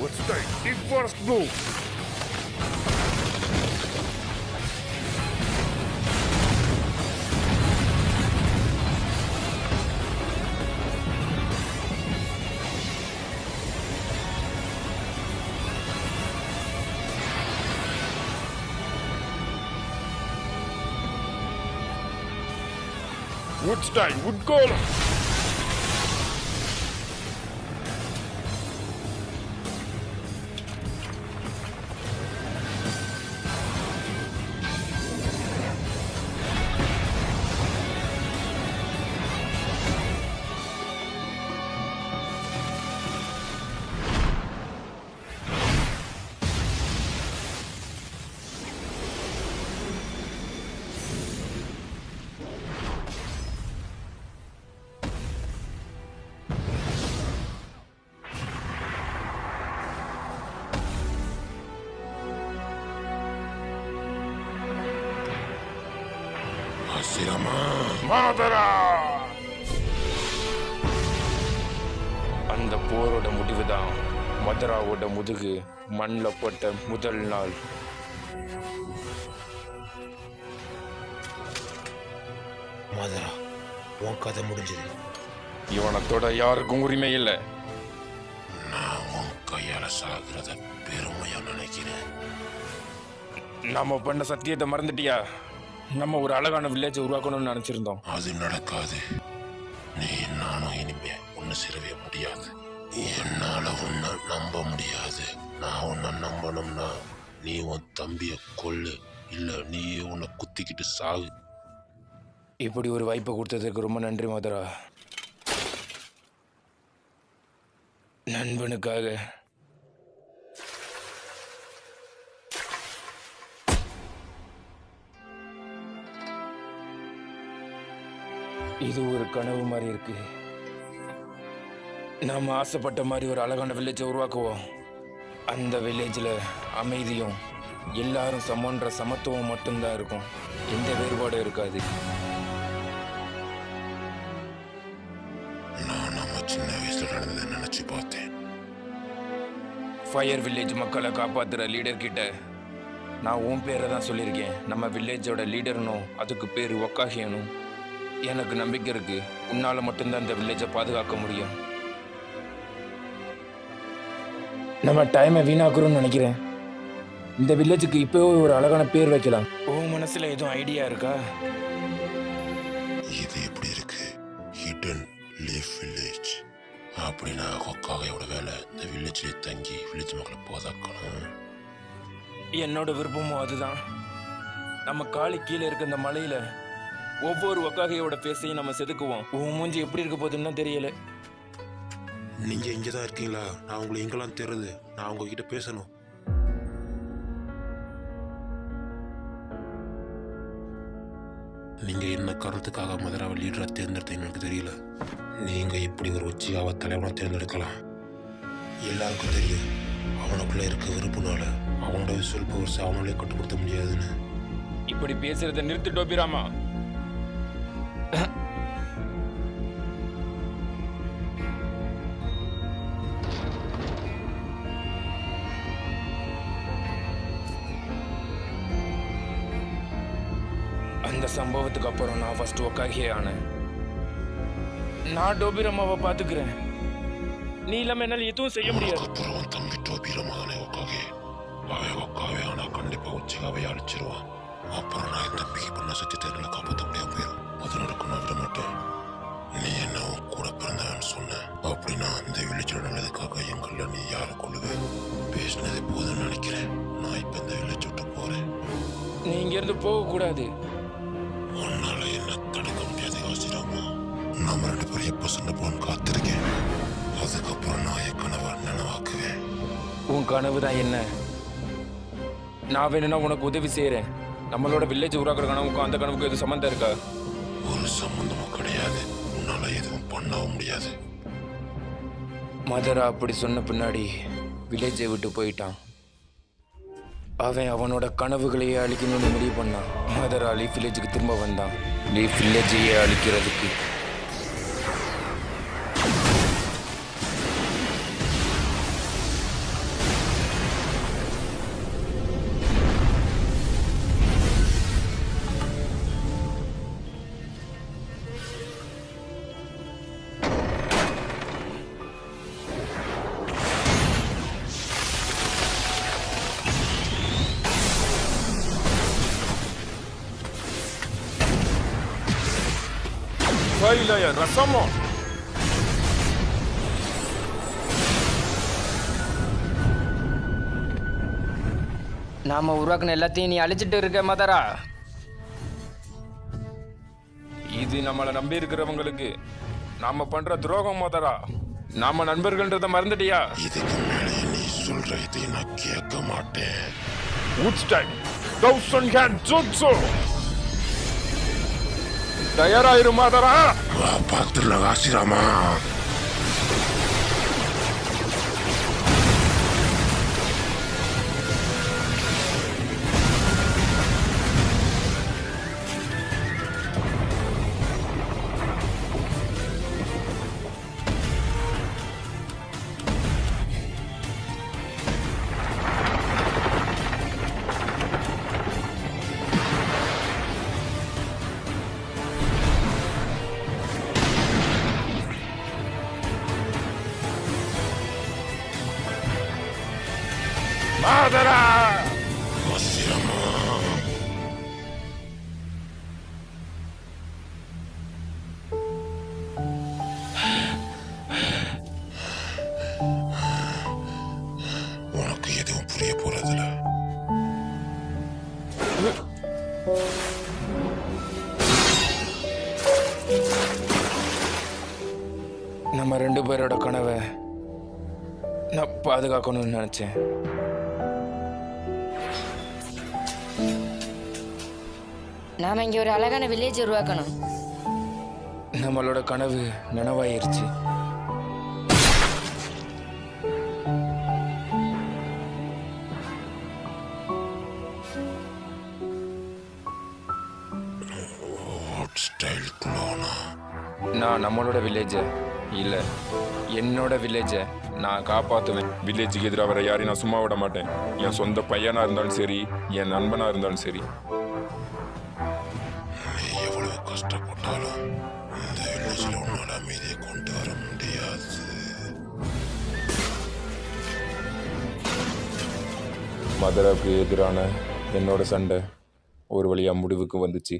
Let's take the first move. Woodstein, Woodcall. மாதரா! அந்த போரோட முடிவுதான் மதுராவோட முதுகு மண்ணில் போட்ட முதல் நாள். மதுரா, உன் கதை முடிஞ்சது. இவனத்தோட யாருக்கும் உரிமை இல்லை. நான் உன் கையால சாகிறத பெருமையா நினைக்கிறேன். நம்ம பண்ண சத்தியத்தை மறந்துட்டியா? நம்ம ஒரு அழகான வில்லேஜை உருவாக்கணும்னு நினைச்சிருந்தோம். அது நடக்காது. நீ நானும் இனிமே ஒன்னு சேரவே முடியாது. என்னால உன்னை நம்ப முடியாது. நான் உன்னை நம்பணும்னா நீ உன் தம்பிய கொல்லு, இல்ல நீ உன்னை குத்திக்கிட்டு சாகு. இப்படி ஒரு வாய்ப்பை கொடுத்ததுக்கு ரொம்ப நன்றி மதுரா. நண்பனுக்காக இது ஒரு கனவு மாதிரி இருக்கு. நாம ஆசைப்பட்ட மாதிரி ஒரு அழகான வில்லேஜை உருவாக்குவோம். அந்த வில்லேஜில் அமைதியும் எல்லாரும் சமன்ற சமத்துவம் மட்டும்தான் இருக்கும். எந்த வேறுபாடும் இருக்காது. நான் நம்ம சின்ன வயசுல நடந்ததை நினைச்சு பார்த்தேன். ஃபயர் வில்லேஜ் மக்களை காப்பாத்துற லீடர் கிட்ட நான் உன் பேரை தான் சொல்லியிருக்கேன். நம்ம வில்லேஜோட லீடர்னும் அதுக்கு பேர் ஒக்காகியனும். எனக்கு நம்பிக்கை இருக்கு, உன்னால மட்டும்தான் இந்த வில்லேஜை பாதுகாக்க முடியும். நம்ம டைமை வீணாக்குறோம்னு நினைக்கிறேன். இந்த வில்லேஜுக்கு இப்போவே ஒரு அழகான பேர் வைக்கலாம். உன் மனசுல எதுவும் ஐடியா இருக்கா? இது எப்படி இருக்கு? Hidden leaf village. அப்படின்னா கொக்காகையோட வேலை இந்த வில்லேஜ்லேயே தங்கி வில்லேஜ் மக்களை பாதுகாக்கணும். என்னோட விருப்பமும் அதுதான். நம்ம காலி கீழே இருக்க இந்த மலையில ஒவ்வொரு ஒக்காகையோட பேசையும் நம்ம செதுக்குவோம். உன் மூஞ்சி எப்படி இருக்க போதுன்னு தெரியல. நீங்க இங்கதான் இருக்கீங்களா? நான் உங்களை எங்கெல்லாம் தெரியுது. நான் உங்ககிட்ட பேசணும். நீங்க என்ன காரணத்துக்காக மதுராவை லீடரா தேர்ந்தெடுத்தீங்கன்னு எனக்கு தெரியல. நீங்க இப்படி ஒரு உச்சியாவை தலைவனா தேர்ந்தெடுக்கலாம். எல்லாருக்கும் தெரியும் அவனுக்குள்ள இருக்க விருப்புனால அவனோட சொல் பவர்ஸ் அவனாலே கட்டுப்படுத்த முடியாதுன்னு. இப்படி பேசுறத நிறுத்து டோபிராமா. அந்த சம்பவத்துக்கு அப்புறம் நான் ஃபர்ஸ்ட் ஒக்காகியே ஆனேன். நான் டோபிரமாவை பாத்துக்கிறேன். நீ இல்லாம என்னால எதுவும் செய்ய முடியாது. அப்புறம் தம்பி டோபிரமானே ஒக்காகே. அவன் ஒக்காவே ஆனா கண்டிப்பா உச்சிகாவை அழிச்சிருவான். அப்புறம் நான் என் தம்பிக்கு பண்ண சத்தியத்தை என்னால காப்பாற்ற முடியாம போயிடும். அது நடக்கும், நான் விட மாட்டேன். நீ என்ன உன் கூட பிறந்தவன்னு சொன்ன. அப்படின்னா அந்த வில்லேஜோட நல்லதுக்காக எங்கள்ல நீ யாரை கொள்ளுவேன்? பேசினது போதும்னு நினைக்கிறேன். நான் இப்ப இந்த வில்லேஜ் விட்டு போறேன். நீ இங்க இருந்து போக கூடாது. உன்னால என்ன தடுக்க முடியாது யோசிராமா. நம்ம ரெண்டு பேரும் எப்போ சண்டை போன்னு காத்திருக்கேன். அதுக்கப்புறம் நான் என் கனவை நினைவாக்குவேன். உன் கனவு தான் என்ன? நான் வேணும்னா உனக்கு உதவி செய்யறேன். நம்மளோட வில்லேஜ் உருவாக்குற கனவுக்கும் அந்த கனவுக்கும் எதுவும் சம்மந்தம் இருக்கா? ஒரு சம்பந்தமும் கிடையாது. உன்னால எதுவும் பண்ணவும் முடியாது. மதுரா அப்படி சொன்ன பின்னாடி வில்லேஜை விட்டு போயிட்டான். அவன் அவனோட கனவுகளையே அழிக்கணும்னு முடிவு பண்ணான். மதுரா லீஃப் வில்லேஜுக்கு திரும்ப வந்தான். லீஃப் வில்லேஜையே அழிக்கிறதுக்கு. ஃபைலைய ரசமோ. நாம உருவாக்குன எல்லாத்தையும் நீ அழிச்சிட்டு இருக்க மதரா. இது நம்மளை நம்பி இருக்கிறவங்களுக்கு நாம பண்ற துரோகம் மதரா. நாம நண்பர்கள்ன்றத மறந்துட்டியா? இதுக்கு மேலே நீ சொல்ற இதை நான் கேட்க மாட்டேன். உட்ஸ்டைன் 1000 ஹேண்ட் ஜுட்சு. தயாராயிரு மதரா. வா பார்த்துடலாம் காசிராமா. மதரா காசிராமா உனக்கு எதுவும் புரிய போறதில்ல. நம்ம 2 பேரோட கனவை நான் பாதுகாக்கணும்னு நினைச்சேன். நாம இங்க ஒரு அழகான வில்லேஜ் உருவாக்கணும். நம்மளோட கனவு நனவாயிருச்சு. What style குளோனா? நான் நம்மளோட வில்லேஜை இல்லை, என்னோட வில்லேஜை நான் காப்பாற்றுவேன். வில்லேஜுக்கு எதிராக வர யாரையும் நான் சும்மா விட மாட்டேன். என் சொந்த பையனாக இருந்தாலும் சரி, என் நண்பனாக இருந்தாலும் சரி. நீ எவ்வளவு கஷ்டப்பட்டாலும் இந்த வில்லேஜில் உன்னோட அமைதியை கொண்டு வர முடியாது. மதராவுக்கு எதிரான என்னோட சண்டை ஒரு வழியாக முடிவுக்கு வந்துச்சு.